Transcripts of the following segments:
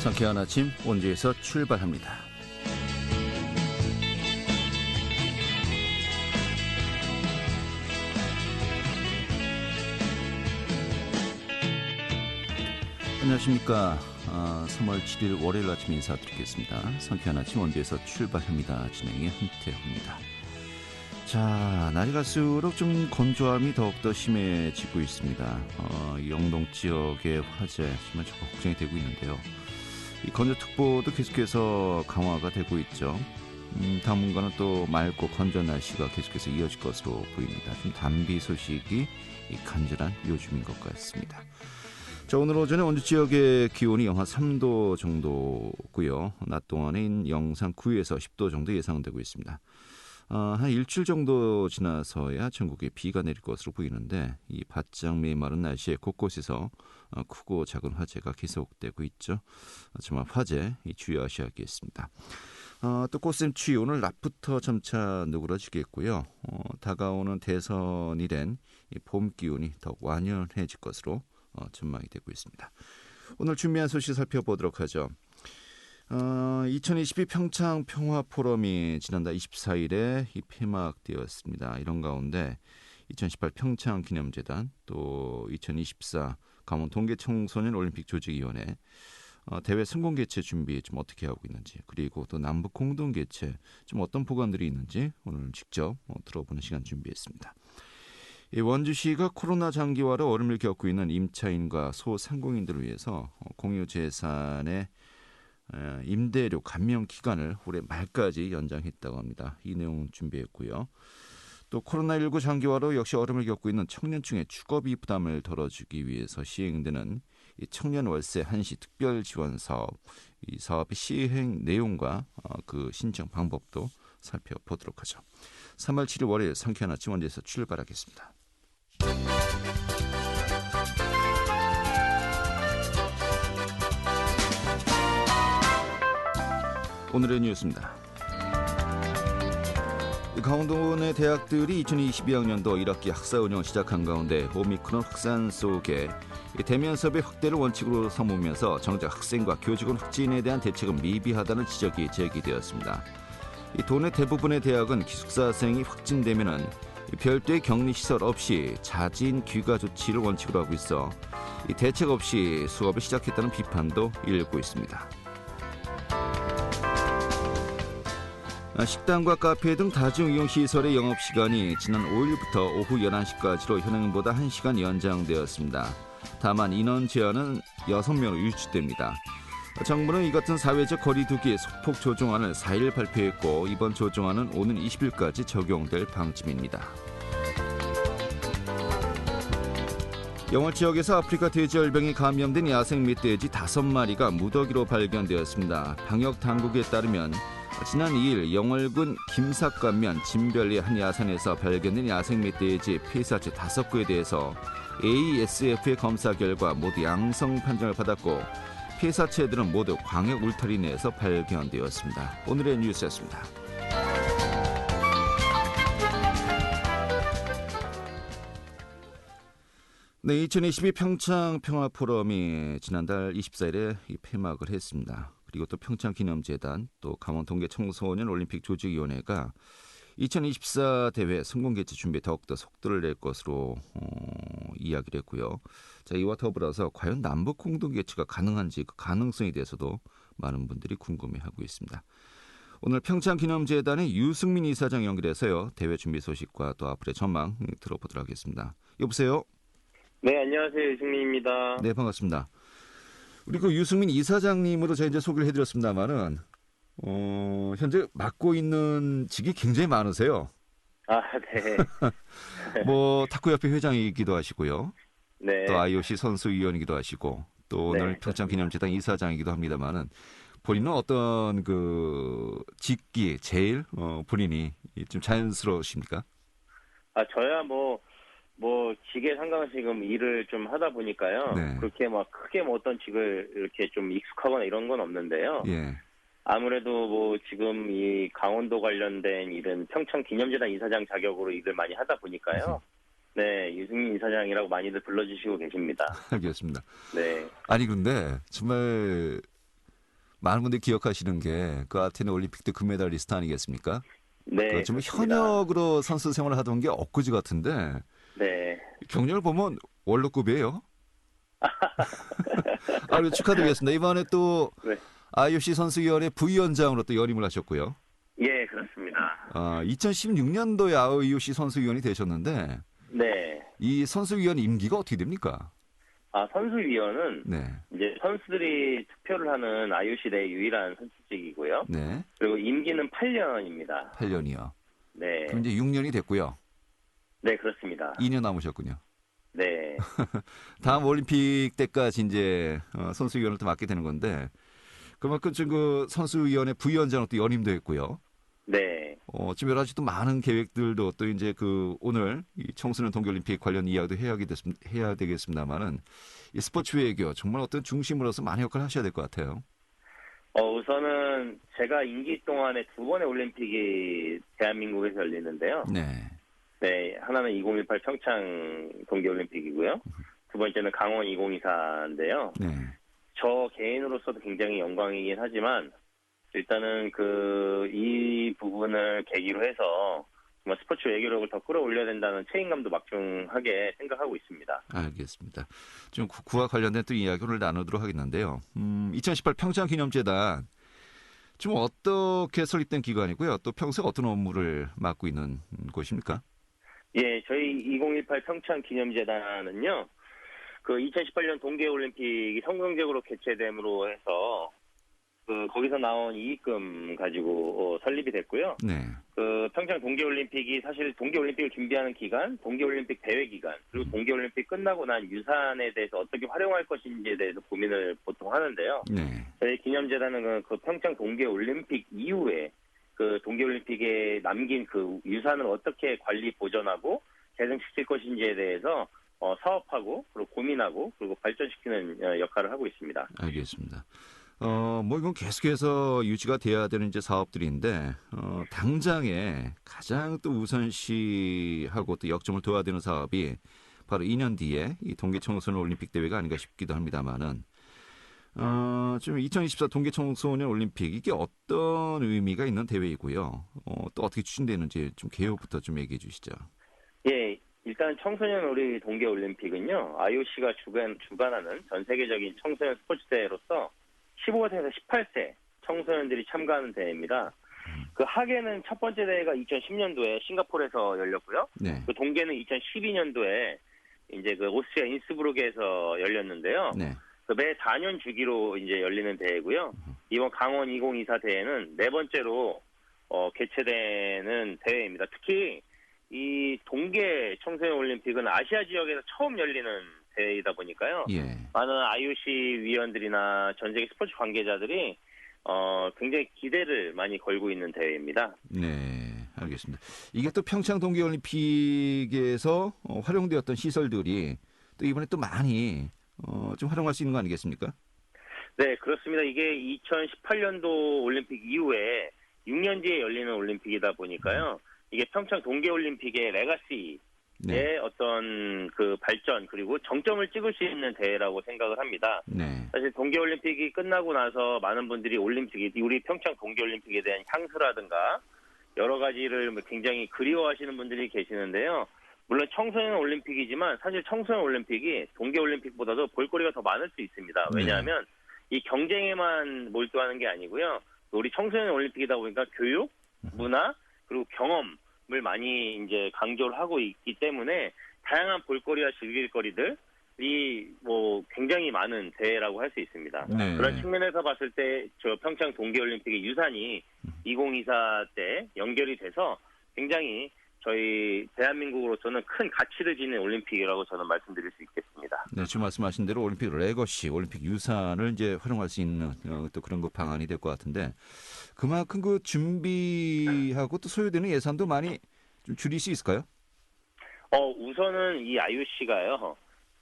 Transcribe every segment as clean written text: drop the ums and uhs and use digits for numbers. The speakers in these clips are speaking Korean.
상쾌한 아침 원주에서 출발합니다. 안녕하십니까. 3월 7일 월요일 아침 인사드리겠습니다. 상쾌한 아침 원주에서 출발합니다. 진행의 한태호입니다. 자, 날이 갈수록 좀 건조함이 더욱더 심해지고 있습니다. 영동 지역의 화재 정말 조금 걱정이 되고 있는데요. 이 건조특보도 계속해서 강화가 되고 있죠. 당분간은 또 맑고 건조한 날씨가 계속해서 이어질 것으로 보입니다. 좀 단비 소식이 간절한 요즘인 것 같습니다. 자, 오늘 오전에 원주 지역의 기온이 영하 3도 정도고요. 낮 동안인 영상 9에서 10도 정도 예상되고 있습니다. 한 일주일 정도 지나서야 전국에 비가 내릴 것으로 보이는데 이 바짝 메마른 날씨에 곳곳에서 크고 작은 화재가 계속되고 있죠. 정말 화재 주의하셔야겠습니다. 또 꽃샘추위 오늘 낮부터 점차 누그러지겠고요. 다가오는 대선이란 봄 기운이 더욱 완연해질 것으로 전망이 되고 있습니다. 오늘 준비한 소식 살펴보도록 하죠. 2022 평창 평화포럼이 지난달 24일에 폐막되었습니다. 이런 가운데 2018 평창기념재단 또 2024 강원 동계청소년 올림픽 조직위원회 대회 성공 개최 준비 좀 어떻게 하고 있는지, 그리고 또 남북 공동 개최 좀 어떤 보관들이 있는지 오늘 직접 들어보는 시간 준비했습니다. 원주시가 코로나 장기화로 어려움을 겪고 있는 임차인과 소상공인들을 위해서 공유재산의 임대료 감면 기간을 올해 말까지 연장했다고 합니다. 이 내용 준비했고요. 또 코로나19 장기화로 역시 어려움을 겪고 있는 청년층의 주거비 부담을 덜어주기 위해서 시행되는 이 청년 월세 한시 특별 지원 사업, 이 사업의 시행 내용과 그 신청 방법도 살펴보도록 하죠. 3월 7일 월요일 상쾌한 아침 원주에서 출발하겠습니다. 오늘의 뉴스입니다. 강원도 내 대학들이 2022학년도 1학기 학사 운영을 시작한 가운데 오미크론 확산 속에 대면 수업의 확대를 원칙으로 삼으면서 정작 학생과 교직원 확진에 대한 대책은 미비하다는 지적이 제기되었습니다. 도내 대부분의 대학은 기숙사생이 확진되면은 별도의 격리시설 없이 자진 귀가 조치를 원칙으로 하고 있어 대책 없이 수업을 시작했다는 비판도 일고 있습니다. 식당과 카페 등 다중이용시설의 영업시간이 지난 5일부터 오후 11시까지로 현행보다 1시간 연장되었습니다. 다만 인원 제한은 6명으로 유지됩니다. 정부는 이 같은 사회적 거리두기 소폭 조정안을 4일 발표했고 이번 조정안은 오는 20일까지 적용될 방침입니다. 영월 지역에서 아프리카 돼지열병에 감염된 야생 멧돼지 5마리가 무더기로 발견되었습니다. 방역 당국에 따르면 지난 2일 영월군 김삿간면 진별리 한 야산에서 발견된 야생 멧돼지 폐사체 5구에 대해서 ASF의 검사 결과 모두 양성 판정을 받았고 폐사체들은 모두 광역 울타리 내에서 발견되었습니다. 오늘의 뉴스였습니다. 네, 2022 평창 평화포럼이 지난달 24일에 폐막을 했습니다. 그리고 또 평창기념재단 또 강원 동계청소년 올림픽 조직위원회가 2024 대회 성공 개최 준비에 더욱더 속도를 낼 것으로 이야기를 했고요. 자, 이와 더불어서 과연 남북 공동 개최가 가능한지 그 가능성에 대해서도 많은 분들이 궁금해하고 있습니다. 오늘 평창기념재단의 유승민 이사장 연결해서요. 대회 준비 소식과 또 앞으로의 전망 들어보도록 하겠습니다. 여보세요? 네, 안녕하세요. 유승민입니다. 네, 반갑습니다. 우리 그 유승민 이사장님으로 제가 이제 소개를 해드렸습니다만은 현재 맡고 있는 직이 굉장히 많으세요. 아, 네. 뭐 탁구협회 회장이기도 하시고요. 네. 또 IOC 선수위원이기도 하시고 또 오늘 네, 평창기념재단 이사장이기도 합니다만은 본인은 어떤 그 직기 제일 본인이 좀 자연스러우십니까? 아, 저야 뭐 직에 상관없이 지금 일을 좀 하다 보니까요. 네. 그렇게 막 크게 뭐 어떤 직을 이렇게 좀 익숙하거나 이런 건 없는데요. 예. 아무래도 뭐 지금 이 강원도 관련된 일은 평창기념재단 이사장 자격으로 일을 많이 하다 보니까요. 네, 유승민 이사장이라고 많이들 불러주시고 계십니다. 알겠습니다. 네. 아니 근데 정말 많은 분들이 기억하시는 게 그 아테네 올림픽 때 금메달리스트 아니겠습니까? 네. 그 정말 그렇습니다. 현역으로 선수 생활을 하던 게 엊그제 같은데 네. 경력을 보면 월드급이에요. 아, 축하드리겠습니다. 이번에 또 네. IOC 선수위원회 부위원장으로 또 연임을 하셨고요. 예, 그렇습니다. 2016년도에 IOC 선수위원이 되셨는데 네. 이 선수위원 임기가 어떻게 됩니까? 선수위원은 네, 이제 선수들이 투표를 하는 IOC 내 유일한 선출직이고요. 네, 그리고 임기는 8년입니다. 8년이요. 네. 그럼 이제 6년이 됐고요. 네, 그렇습니다. 2년 남으셨군요. 네. 다음 올림픽 때까지 이제 선수위원을 또 맡게 되는 건데 그만큼 지금 그 선수위원회 부위원장으로 또 연임도 했고요. 네. 지금 여러 가지 또 많은 계획들도 또 이제 그 오늘 이 청소년 동계올림픽 관련 이야기도 해야 되겠습니다만은 이 스포츠 외교 정말 어떤 중심으로서 많은 역할을 하셔야 될 것 같아요. 우선은 제가 임기 동안에 두 번의 올림픽이 대한민국에서 열리는데요. 네. 네, 하나는 2018 평창 동계올림픽이고요. 두 번째는 강원 2024인데요. 네. 저 개인으로서도 굉장히 영광이긴 하지만 일단은 이 부분을 계기로 해서 정말 스포츠 외교력을 더 끌어올려야 된다는 책임감도 막중하게 생각하고 있습니다. 알겠습니다. 좀 그와 관련된 또 이야기를 나누도록 하겠는데요. 2018 평창기념재단 좀 어떻게 설립된 기관이고요. 또 평소에 어떤 업무를 맡고 있는 곳입니까? 예, 저희 2018 평창기념재단은요. 그 2018년 동계올림픽이 성공적으로 개최됨으로 해서 거기서 나온 이익금 가지고 설립이 됐고요. 네. 그 평창 동계올림픽이 사실 동계올림픽을 준비하는 기간, 동계올림픽 대회 기간, 그리고 동계올림픽 끝나고 난 유산에 대해서 어떻게 활용할 것인지에 대해서 고민을 보통 하는데요. 네. 저희 기념재단은 그 평창 동계올림픽 이후에 그 동계올림픽에 남긴 그 유산을 어떻게 관리 보존하고 개선시킬 것인지에 대해서 사업하고 그리고 고민하고 그리고 발전시키는 역할을 하고 있습니다. 알겠습니다. 뭐 이건 계속해서 유지가 돼야 되는 이제 사업들인데 당장에 가장 또 우선시하고 또 역점을 둬야 되는 사업이 바로 2년 뒤에 이 동계 청소년 올림픽 대회가 아닌가 싶기도 합니다만은 지금 2024 동계 청소년 올림픽 이게 어떤 의미가 있는 대회이고요. 또 어떻게 추진되는지 좀 개요부터 좀 얘기해 주시죠. 예. 일단 청소년 우리 동계올림픽은요. IOC가 주관하는 전 세계적인 청소년 스포츠 대회로서 15세에서 18세 청소년들이 참가하는 대회입니다. 그 하계는 첫 번째 대회가 2010년도에 싱가포르에서 열렸고요. 네. 그 동계는 2012년도에 이제 그 오스트리아 인스부르크에서 열렸는데요. 네. 그 매 4년 주기로 이제 열리는 대회고요. 이번 강원 2024 대회는 네 번째로 개최되는 대회입니다. 특히 이 동계 청소년 올림픽은 아시아 지역에서 처음 열리는 대회이다 보니까요. 예. 많은 IOC 위원들이나 전 세계 스포츠 관계자들이 굉장히 기대를 많이 걸고 있는 대회입니다. 네, 알겠습니다. 이게 또 평창 동계올림픽에서 활용되었던 시설들이 또 이번에 또 많이 좀 활용할 수 있는 거 아니겠습니까? 네, 그렇습니다. 이게 2018년도 올림픽 이후에 6년 뒤에 열리는 올림픽이다 보니까요. 이게 평창 동계올림픽의 레가시의 네. 어떤 그 발전 그리고 정점을 찍을 수 있는 대회라고 생각을 합니다. 네. 사실 동계올림픽이 끝나고 나서 많은 분들이 우리 평창 동계올림픽에 대한 향수라든가 여러 가지를 굉장히 그리워하시는 분들이 계시는데요. 물론 청소년 올림픽이지만 사실 청소년 올림픽이 동계올림픽보다도 볼거리가 더 많을 수 있습니다. 왜냐하면 이 경쟁에만 몰두하는 게 아니고요. 우리 청소년 올림픽이다 보니까 교육, 문화, 그리고 경험을 많이 이제 강조를 하고 있기 때문에 다양한 볼거리와 즐길거리들이 뭐 굉장히 많은 대회라고 할 수 있습니다. 네. 그런 측면에서 봤을 때 저 평창 동계올림픽의 유산이 2024 때 연결이 돼서 굉장히 저희 대한민국으로서는 큰 가치를 지닌 올림픽이라고 저는 말씀드릴 수 있겠습니다. 네, 지금 말씀하신 대로 올림픽 레거시, 올림픽 유산을 이제 활용할 수 있는 또 그런 그 방안이 될 것 같은데 그만큼 그 준비하고 또 소요되는 예산도 많이 좀 줄일 수 있을까요? 우선은 이 IOC가요.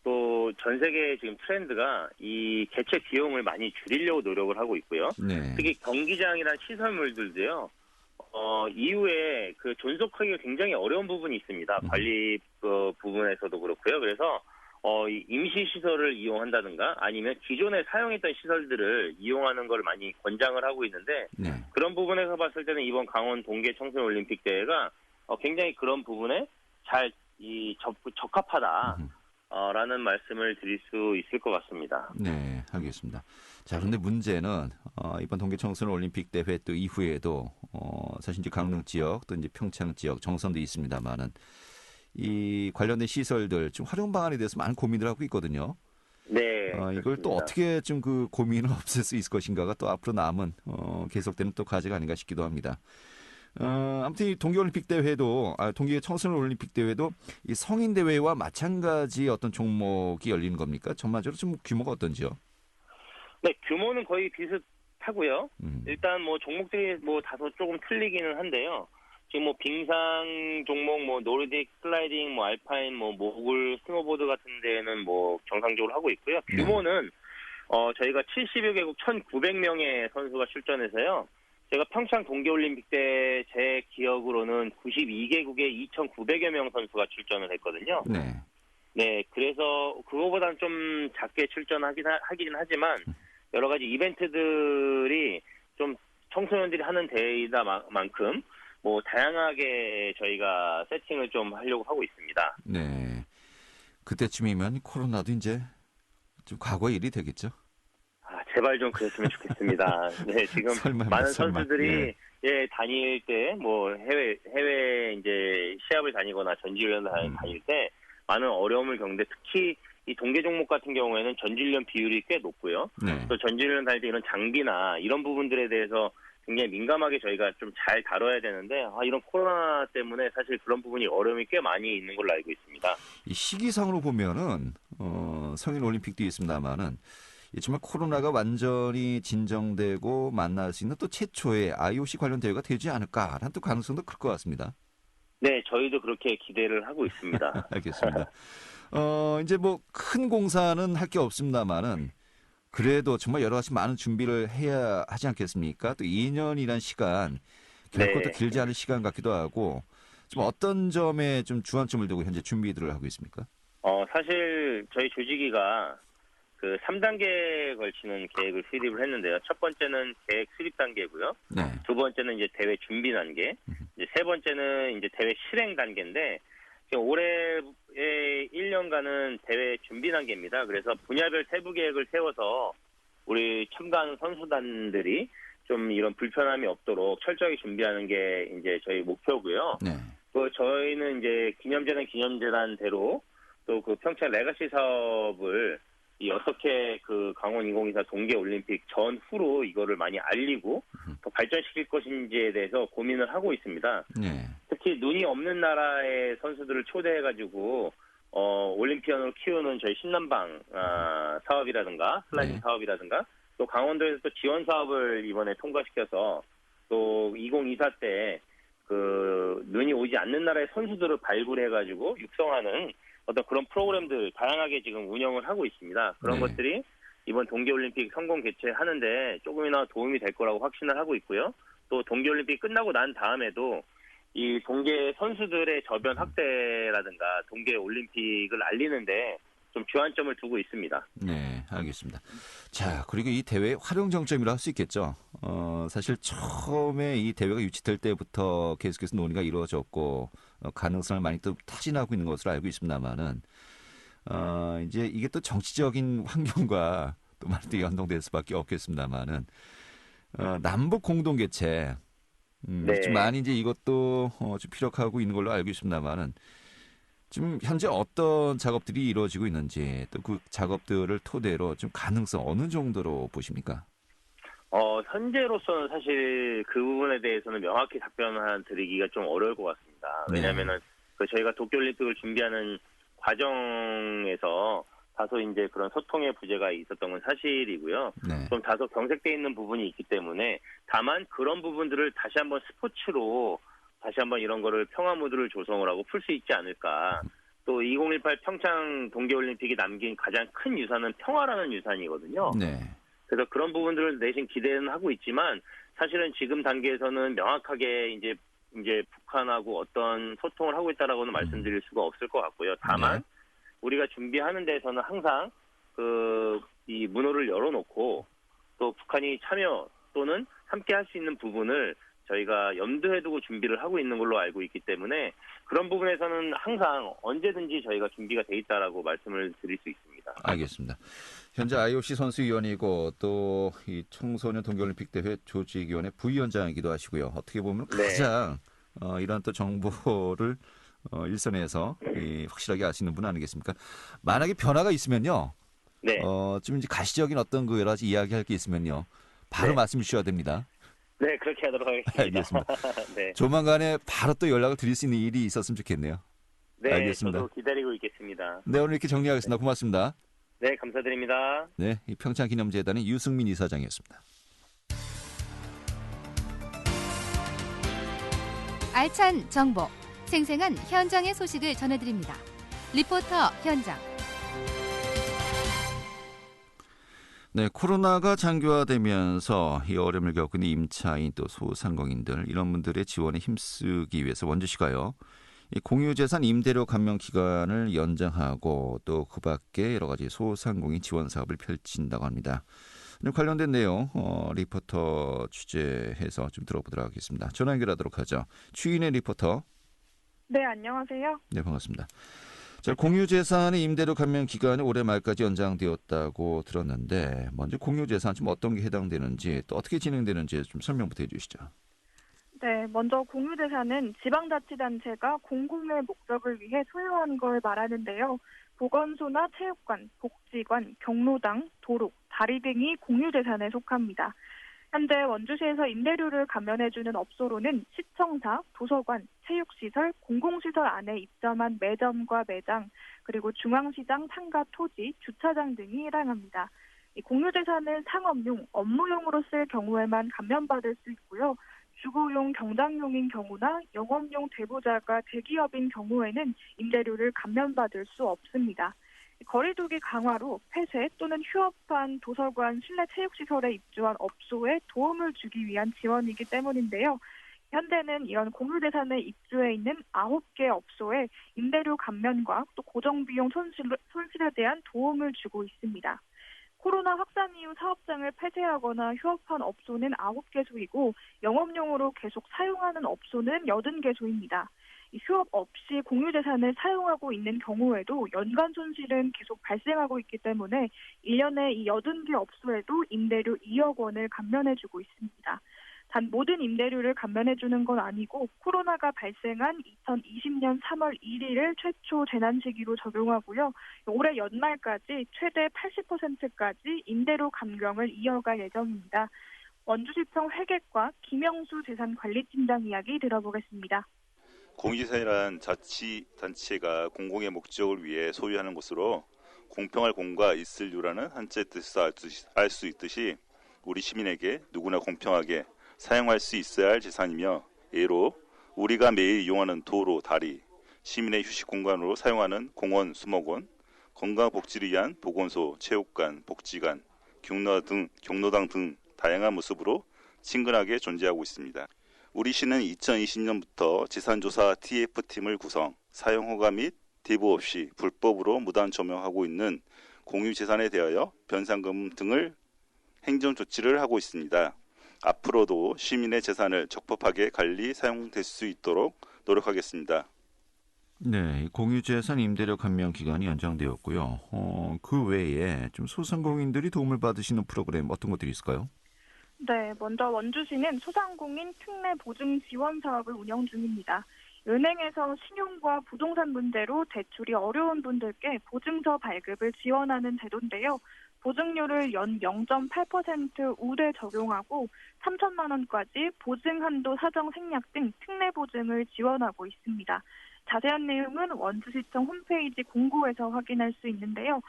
또 전 세계 지금 트렌드가 이 개최 비용을 많이 줄이려고 노력을 하고 있고요. 네. 특히 경기장이란 시설물들도요. 이후에 그 존속하기가 굉장히 어려운 부분이 있습니다. 관리 부분에서도 그렇고요. 그래서 이 임시 시설을 이용한다든가 아니면 기존에 사용했던 시설들을 이용하는 걸 많이 권장을 하고 있는데 네. 그런 부분에서 봤을 때는 이번 강원 동계 청소년 올림픽 대회가 굉장히 그런 부분에 잘 적합하다. 라는 말씀을 드릴 수 있을 것 같습니다. 네, 알겠습니다. 자, 그런데 문제는 이번 동계 청소년 올림픽 대회 또 이후에도 사실 이제 강릉 지역 또 이제 평창 지역 정선도 있습니다만은 이 관련된 시설들 좀 활용 방안에 대해서 많은 고민을 하고 있거든요. 네, 이걸 또 어떻게 좀 그 고민을 없앨 수 있을 것인가가 또 앞으로 남은 계속되는 또 과제가 아닌가 싶기도 합니다. 아무튼 이 동계올림픽 대회도 동계 청소년 올림픽 대회도 이 성인 대회와 마찬가지 어떤 종목이 열리는 겁니까? 전반적으로 좀 규모가 어떤지요? 네, 규모는 거의 비슷하고요. 일단 뭐 종목들이 뭐 다소 조금 틀리기는 한데요. 지금 뭐 빙상 종목, 뭐 노르딕 슬라이딩, 뭐 알파인, 뭐 모글, 스노보드 같은 데는 뭐 정상적으로 하고 있고요. 규모는 저희가 70여 개국 1,900명의 선수가 출전해서요. 제가 평창 동계올림픽 때 제 기억으로는 92개국에 2,900여 명 선수가 출전을 했거든요. 네. 네, 그래서 그거보다는 좀 작게 출전하기는 하지만 여러 가지 이벤트들이 좀 청소년들이 하는 대회이다만큼 뭐 다양하게 저희가 세팅을 좀 하려고 하고 있습니다. 네. 그때쯤이면 코로나도 이제 좀 과거의 일이 되겠죠? 제발 좀 그랬으면 좋겠습니다. 네, 지금 많은 선수들이 다닐 때 뭐 해외 이제 시합을 다니거나 전지훈련을 다닐 때 많은 어려움을 겪는데 특히 이 동계 종목 같은 경우에는 전지훈련 비율이 꽤 높고요. 네. 또 전지훈련 다닐 때 이런 장비나 이런 부분들에 대해서 굉장히 민감하게 저희가 좀 잘 다뤄야 되는데 이런 코로나 때문에 사실 그런 부분이 어려움이 꽤 많이 있는 걸로 알고 있습니다. 이 시기상으로 보면은 성인 올림픽도 있습니다만은 정말 코로나가 완전히 진정되고 만날 수 있는 또 최초의 IOC 관련 대회가 되지 않을까라는 또 가능성도 클 것 같습니다. 네, 저희도 그렇게 기대를 하고 있습니다. 알겠습니다. 이제 뭐 큰 공사는 할 게 없습니다만은 그래도 정말 여러 가지 많은 준비를 해야 하지 않겠습니까? 또 2년이란 시간 결코 또 길지 않은 시간 같기도 하고 좀 어떤 점에 좀 주안점을 두고 현재 준비들을 하고 있습니까? 사실 저희 조직위가 그 3단계에 걸치는 계획을 수립을 했는데요. 첫 번째는 계획 수립 단계고요. 네. 두 번째는 이제 대회 준비 단계. 이제 세 번째는 이제 대회 실행 단계인데 지금 올해의 1년간은 대회 준비 단계입니다. 그래서 분야별 세부 계획을 세워서 우리 참가하는 선수단들이 좀 이런 불편함이 없도록 철저하게 준비하는 게 이제 저희 목표고요. 네. 또 저희는 이제 기념재단대로 또 그 평창 레가시 사업을 어떻게 그 강원 2024 동계올림픽 전후로 이거를 많이 알리고 더 발전시킬 것인지에 대해서 고민을 하고 있습니다. 네. 특히 눈이 없는 나라의 선수들을 초대해가지고 올림피언으로 키우는 저희 신남방 사업이라든가 슬라이딩 사업이라든가 또 강원도에서 또 지원 사업을 이번에 통과시켜서 또 2024 때 그 눈이 오지 않는 나라의 선수들을 발굴해가지고 육성하는 어떤 그런 프로그램들 다양하게 지금 운영을 하고 있습니다. 그런 것들이 이번 동계올림픽 성공 개최하는데 조금이나 도움이 될 거라고 확신을 하고 있고요. 또 동계올림픽 끝나고 난 다음에도 이 동계 선수들의 저변 확대라든가 동계올림픽을 알리는데 좀 주안점을 두고 있습니다. 네, 알겠습니다. 자, 그리고 이 대회 활용 정점이라 할 수 있겠죠. 사실 처음에 이 대회가 유치될 때부터 계속해서 논의가 이루어졌고 가능성을 많이 또 타진하고 있는 것으로 알고 있습니다만은 이제 이게 또 정치적인 환경과 또 많이 또 연동될 수밖에 없겠습니다만은 남북 공동 개최 좀 많이 이제 이것도 좀 피력하고 있는 걸로 알고 있습니다만은. 지금 현재 어떤 작업들이 이루어지고 있는지 또 그 작업들을 토대로 좀 가능성 어느 정도로 보십니까? 현재로서는 사실 그 부분에 대해서는 명확히 답변을 드리기가 좀 어려울 것 같습니다. 왜냐하면은 저희가 도쿄올림픽을 준비하는 과정에서 다소 이제 그런 소통의 부재가 있었던 건 사실이고요. 네. 좀 다소 경색돼 있는 부분이 있기 때문에 다만 그런 부분들을 다시 한번 스포츠로 다시 한번 이런 거를 평화 무드를 조성을 하고 풀 수 있지 않을까. 또 2018 평창 동계올림픽이 남긴 가장 큰 유산은 평화라는 유산이거든요. 네. 그래서 그런 부분들을 내심 기대는 하고 있지만 사실은 지금 단계에서는 명확하게 이제 북한하고 어떤 소통을 하고 있다라고는 말씀드릴 수가 없을 것 같고요. 다만 우리가 준비하는 데에서는 항상 이 문호를 열어놓고 또 북한이 참여 또는 함께 할 수 있는 부분을 저희가 염두에 두고 준비를 하고 있는 걸로 알고 있기 때문에 그런 부분에서는 항상 언제든지 저희가 준비가 돼 있다라고 말씀을 드릴 수 있습니다. 알겠습니다. 현재 IOC 선수위원이고 또 이 청소년 동계올림픽 대회 조직위원회 부위원장이기도 하시고요. 어떻게 보면 가장 이런 또 정보를 일선에서 확실하게 아시는 분 아니겠습니까? 만약에 변화가 있으면요. 네. 좀 이제 가시적인 어떤 그 여러 가지 이야기할 게 있으면요. 바로 말씀 주셔야 됩니다. 네, 그렇게 하도록 하겠습니다. 알겠습니다. 네. 조만간에 바로 또 연락을 드릴 수 있는 일이 있었으면 좋겠네요. 네, 알겠습니다. 저도 기다리고 있겠습니다. 네, 오늘 이렇게 정리하겠습니다. 고맙습니다. 네, 감사드립니다. 네, 이 평창기념재단의 유승민 이사장이었습니다. 알찬 정보, 생생한 현장의 소식을 전해드립니다. 리포터 현장. 네, 코로나가 장기화되면서 이 어려움을 겪고 있는 임차인 또 소상공인들 이런 분들의 지원에 힘쓰기 위해서 원주시가요. 이 공유재산 임대료 감면 기간을 연장하고 또 그 밖에 여러 가지 소상공인 지원 사업을 펼친다고 합니다. 관련된 내용 리포터 취재해서 좀 들어보도록 하겠습니다. 전화 연결하도록 하죠. 추인의 리포터. 네, 안녕하세요. 네, 반갑습니다. 자, 공유재산의 임대료 감면 기간이 올해 말까지 연장되었다고 들었는데 먼저 공유재산 좀 어떤 게 해당되는지 또 어떻게 진행되는지 좀 설명부터 해주시죠. 네, 먼저 공유재산은 지방자치단체가 공공의 목적을 위해 소유한 걸 말하는데요. 보건소나 체육관, 복지관, 경로당, 도로, 다리 등이 공유재산에 속합니다. 현재 원주시에서 임대료를 감면해주는 업소로는 시청사, 도서관, 체육시설, 공공시설 안에 입점한 매점과 매장, 그리고 중앙시장, 상가, 토지, 주차장 등이 해당합니다. 이 공유재산을 상업용, 업무용으로 쓸 경우에만 감면받을 수 있고요. 주거용, 경장용인 경우나 영업용 대부자가 대기업인 경우에는 임대료를 감면받을 수 없습니다. 거리두기 강화로 폐쇄 또는 휴업한 도서관, 실내 체육시설에 입주한 업소에 도움을 주기 위한 지원이기 때문인데요. 현대는 이런 공유재산에 입주해 있는 9개 업소에 임대료 감면과 또 고정비용 손실에 대한 도움을 주고 있습니다. 코로나 확산 이후 사업장을 폐쇄하거나 휴업한 업소는 9개소이고 영업용으로 계속 사용하는 업소는 80개소입니다. 휴업 없이 공유재산을 사용하고 있는 경우에도 연간 손실은 계속 발생하고 있기 때문에 1년에 이 80개 업소에도 임대료 2억 원을 감면해주고 있습니다. 단 모든 임대료를 감면해주는 건 아니고 코로나가 발생한 2020년 3월 1일을 최초 재난시기로 적용하고요. 올해 연말까지 최대 80%까지 임대료 감경을 이어갈 예정입니다. 원주시청 회계과 김영수 재산관리팀장 이야기 들어보겠습니다. 공유재산이란 자치단체가 공공의 목적을 위해 소유하는 것으로 공평할 공과 있을 유라는 한자의 뜻에서 알 수 있듯이 우리 시민에게 누구나 공평하게 사용할 수 있어야 할 재산이며 예로 우리가 매일 이용하는 도로, 다리, 시민의 휴식 공간으로 사용하는 공원, 수목원, 건강복지를 위한 보건소, 체육관, 복지관, 경로당 등 다양한 모습으로 친근하게 존재하고 있습니다. 우리 시는 2020년부터 재산조사 TF팀을 구성, 사용허가 및 대부 없이 불법으로 무단 점용하고 있는 공유재산에 대하여 변상금 등을 행정조치를 하고 있습니다. 앞으로도 시민의 재산을 적법하게 관리, 사용될 수 있도록 노력하겠습니다. 네, 공유재산 임대료 감면 기간이 연장되었고요. 그 외에 좀 소상공인들이 도움을 받으시는 프로그램 어떤 것들이 있을까요? 네, 먼저 원주시는 소상공인 특례 보증 지원 사업을 운영 중입니다. 은행에서 신용과 부동산 문제로 대출이 어려운 분들께 보증서 발급을 지원하는 제도인데요. 보증료를 연 0.8% 우대 적용하고 3천만 원까지 보증 한도 사정 생략 등 특례 보증을 지원하고 있습니다. 자세한 내용은 원주시청 홈페이지 공고에서 확인할 수 있는데요.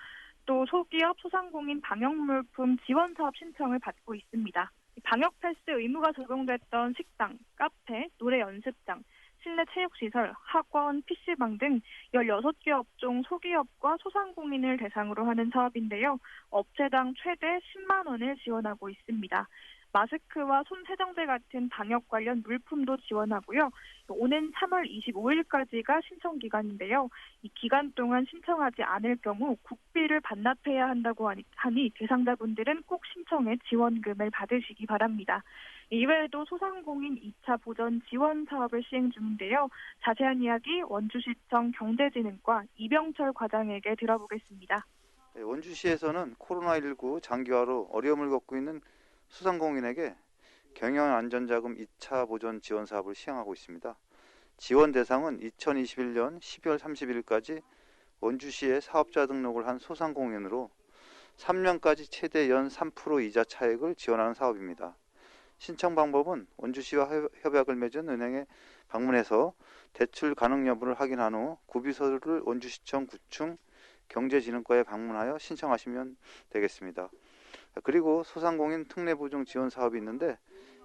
또 소기업, 소상공인 방역물품 지원 사업 신청을 받고 있습니다. 방역 패스 의무가 적용됐던 식당, 카페, 노래 연습장, 실내 체육시설, 학원, PC방 등 16개 업종 소기업과 소상공인을 대상으로 하는 사업인데요. 업체당 최대 10만 원을 지원하고 있습니다. 마스크와 손 세정제 같은 방역 관련 물품도 지원하고요. 오는 3월 25일까지가 신청 기간인데요. 이 기간 동안 신청하지 않을 경우 국비를 반납해야 한다고 하니 대상자분들은 꼭 신청해 지원금을 받으시기 바랍니다. 이외에도 소상공인 2차 보전 지원 사업을 시행 중인데요. 자세한 이야기 원주시청 경제진흥과 이병철 과장에게 들어보겠습니다. 원주시에서는 코로나19 장기화로 어려움을 겪고 있는 소상공인에게 경영안전자금 2차 보전 지원 사업을 시행하고 있습니다. 지원 대상은 2021년 12월 30일까지 원주시에 사업자 등록을 한 소상공인으로 3년까지 최대 연 3% 이자 차액을 지원하는 사업입니다. 신청 방법은 원주시와 협약을 맺은 은행에 방문해서 대출 가능 여부를 확인한 후 구비서류를 원주시청 구청 경제진흥과에 방문하여 신청하시면 되겠습니다. 그리고 소상공인 특례보증 지원 사업이 있는데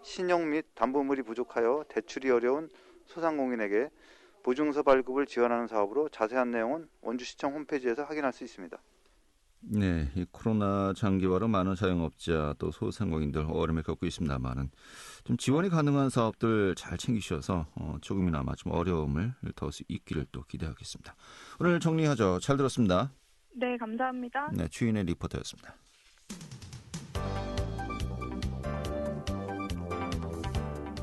신용 및 담보물이 부족하여 대출이 어려운 소상공인에게 보증서 발급을 지원하는 사업으로 자세한 내용은 원주시청 홈페이지에서 확인할 수 있습니다. 네, 이 코로나 장기화로 많은 자영업자 또 소상공인들 어려움을 겪고 있습니다만은 좀 지원이 가능한 사업들 잘 챙기셔서 조금이나마 좀 어려움을 덜 수 있기를 또 기대하겠습니다. 오늘 정리하죠. 잘 들었습니다. 네, 감사합니다. 네, 주인의 리포터였습니다.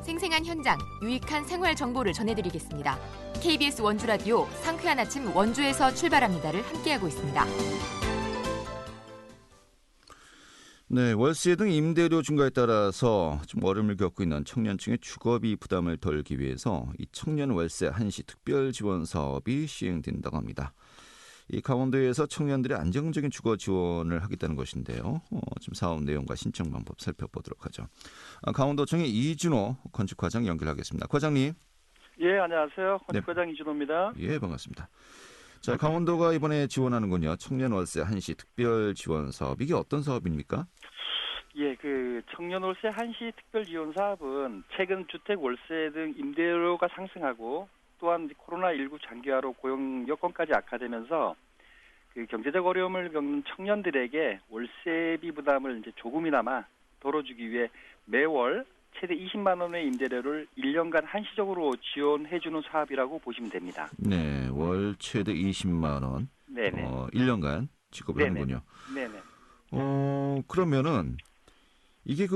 생생한 현장, 유익한 생활 정보를 전해드리겠습니다. KBS 원주라디오 상쾌한 아침 원주에서 출발합니다를 함께하고 있습니다. 네, 월세 등 임대료 증가에 따라서 좀 어려움을 겪고 있는 청년층의 주거비 부담을 덜기 위해서 이 청년 월세 한시 특별 지원 사업이 시행된다고 합니다. 이 강원도에서 청년들의 안정적인 주거 지원을 하겠다는 것인데요. 지금 사업 내용과 신청 방법 살펴보도록 하죠. 강원도청의 이준호 건축과장 연결하겠습니다. 과장님. 예, 안녕하세요. 건축과장 이준호입니다. 예, 반갑습니다. 자, 강원도가 이번에 지원하는군요. 청년 월세 한시 특별 지원 사업. 이게 어떤 사업입니까? 예, 청년 월세 한시 특별 지원 사업은 최근 주택 월세 등 임대료가 상승하고 또한 코로나19 장기화로 고용 여건까지 악화되면서 경제적 어려움을 겪는 청년들에게 월세비 부담을 이제 조금이나마 덜어주기 위해 매월 최대 20만 원의 임대료를 1년간 한시적으로 지원해주는 사업이라고 보시면 됩니다. 네, 월 최대 20만 원. 네네. 1년간 지급을 네네. 하는군요. 네네. 그러면은 이게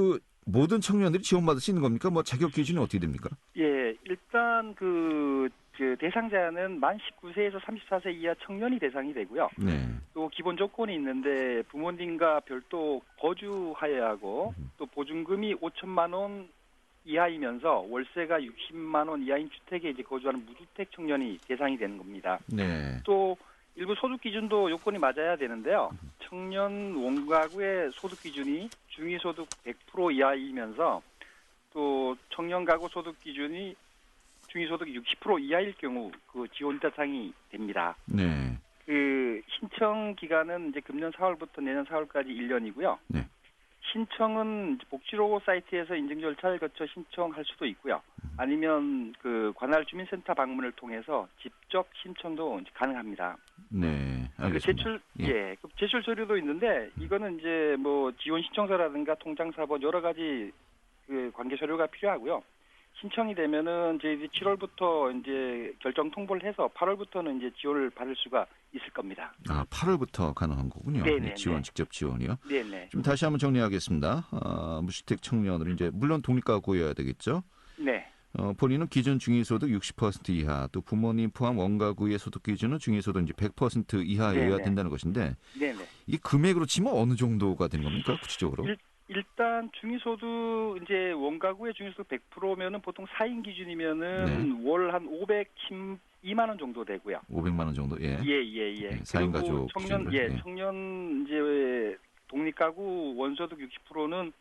모든 청년들이 지원받을 수 있는 겁니까? 뭐 자격 기준이 어떻게 됩니까? 예, 일단 대상자는 만 19세에서 34세 이하 청년이 대상이 되고요. 네. 또 기본 조건이 있는데 부모님과 별도 거주하여야 하고 또 보증금이 5천만 원 이하이면서 월세가 60만 원 이하인 주택에 이제 거주하는 무주택 청년이 대상이 되는 겁니다. 네. 또 일부 소득 기준도 요건이 맞아야 되는데요. 청년 원가구의 소득 기준이 중위소득 100% 이하이면서 또 청년 가구 소득 기준이 중위소득 60% 이하일 경우 지원 대상이 됩니다. 네. 신청 기간은 이제 금년 4월부터 내년 4월까지 1년이고요. 네. 신청은 복지로고 사이트에서 인증 절차를 거쳐 신청할 수도 있고요. 아니면 관할 주민센터 방문을 통해서 직접 신청도 가능합니다. 네, 알겠습니다. 제출 서류도 있는데 이거는 이제 지원 신청서라든가 통장사본 여러 가지 관계 서류가 필요하고요. 신청이 되면은 이제 7월부터 이제 결정 통보를 해서 8월부터는 이제 지원을 받을 수가 있을 겁니다. 8월부터 가능한 거군요. 네네. 지원 직접 지원이요. 네네. 좀 다시 한번 정리하겠습니다. 무주택 청년은 이제 물론 독립가구여야 되겠죠. 네. 본인은 기준 중위소득 60% 이하, 또 부모님 포함 원가구의 소득 기준은 중위소득 이제 100% 이하여야 네네. 된다는 것인데, 네네. 이 금액으로 치면 어느 정도가 되는 겁니까, 구체적으로? 일단 중위소득 이제 원가구의 중위소득 100%면은 보통 4인 기준이면은 네. 월 한 512만 원 정도 되고요. 500만 원 정도. 예. 예. 네, 4인 가족 청년 기준으로, 예. 청년 이제 독립가구 원소득 60%는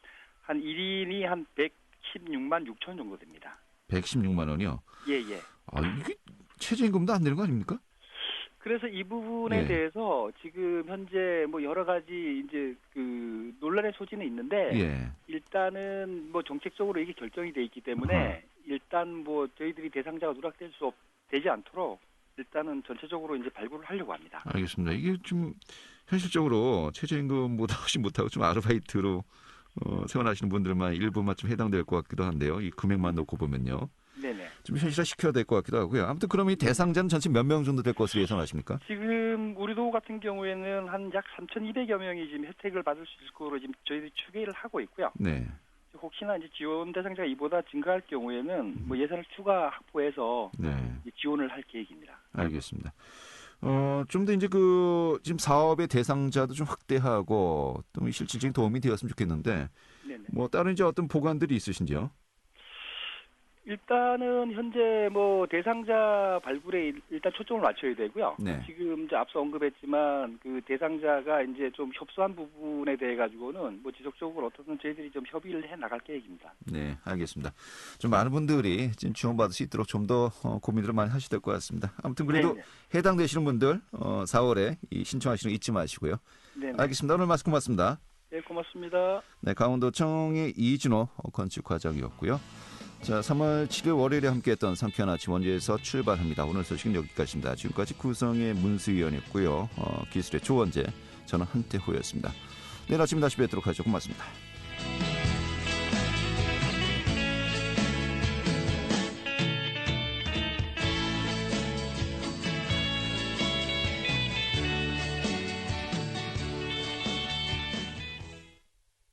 한 1인이 한 116만 6천 정도 됩니다. 116만 원이요? 예. 이게 최저임금도 안 되는 거 아닙니까? 그래서 이 부분에 대해서 지금 현재 여러 가지 이제 논란의 소지는 있는데 일단은 정책적으로 이게 결정이 돼 있기 때문에 일단 저희들이 대상자가 누락될 수 되지 않도록 일단은 전체적으로 이제 발굴을 하려고 합니다. 알겠습니다. 이게 좀 현실적으로 최저임금보다 훨씬 못하고 좀 아르바이트로 생활하시는 분들만 일부만 좀 해당될 것 같기도 한데요. 이 금액만 놓고 보면요. 네네. 좀 현실화 시켜야 될 것 같기도 하고요. 아무튼 그럼 이 대상자는 전체 몇 명 정도 될 것으로 예상하십니까? 지금 우리도 같은 경우에는 한 약 3,200여 명이 지금 혜택을 받을 수 있을 거로 지금 저희들이 추계를 하고 있고요. 네. 혹시나 이제 지원 대상자가 이보다 증가할 경우에는 뭐 예산을 추가 확보해서 네. 지원을 할 계획입니다. 알겠습니다. 좀 더 이제 지금 사업의 대상자도 좀 확대하고 또 실질적인 도움이 되었으면 좋겠는데, 네네. 뭐 다른 이제 어떤 보관들이 있으신지요? 일단은 현재 뭐 대상자 발굴에 일단 초점을 맞춰야 되고요. 네. 지금 이제 앞서 언급했지만 그 대상자가 이제 좀 협소한 부분에 대해 가지고는 뭐 지속적으로 어떻든 저희들이 좀 협의를 해 나갈 계획입니다. 네, 알겠습니다. 좀 많은 분들이 지금 지원받을 수 있도록 좀 더 고민들을 많이 하셔야 될 것 같습니다. 아무튼 그래도 네네. 해당되시는 분들 4월에 신청하시는 거 잊지 마시고요. 네. 알겠습니다. 오늘 말씀 고맙습니다. 네, 고맙습니다. 네, 강원도청의 이진호 건축과장이었고요. 자, 3월 7일 월요일에 함께했던 상쾌한 아침 원주에서 출발합니다. 오늘 소식은 여기까지입니다. 지금까지 구성의 문수위원이었고요. 기술의 조원재, 저는 한태호였습니다. 내일 아침 다시 뵙도록 하죠. 고맙습니다.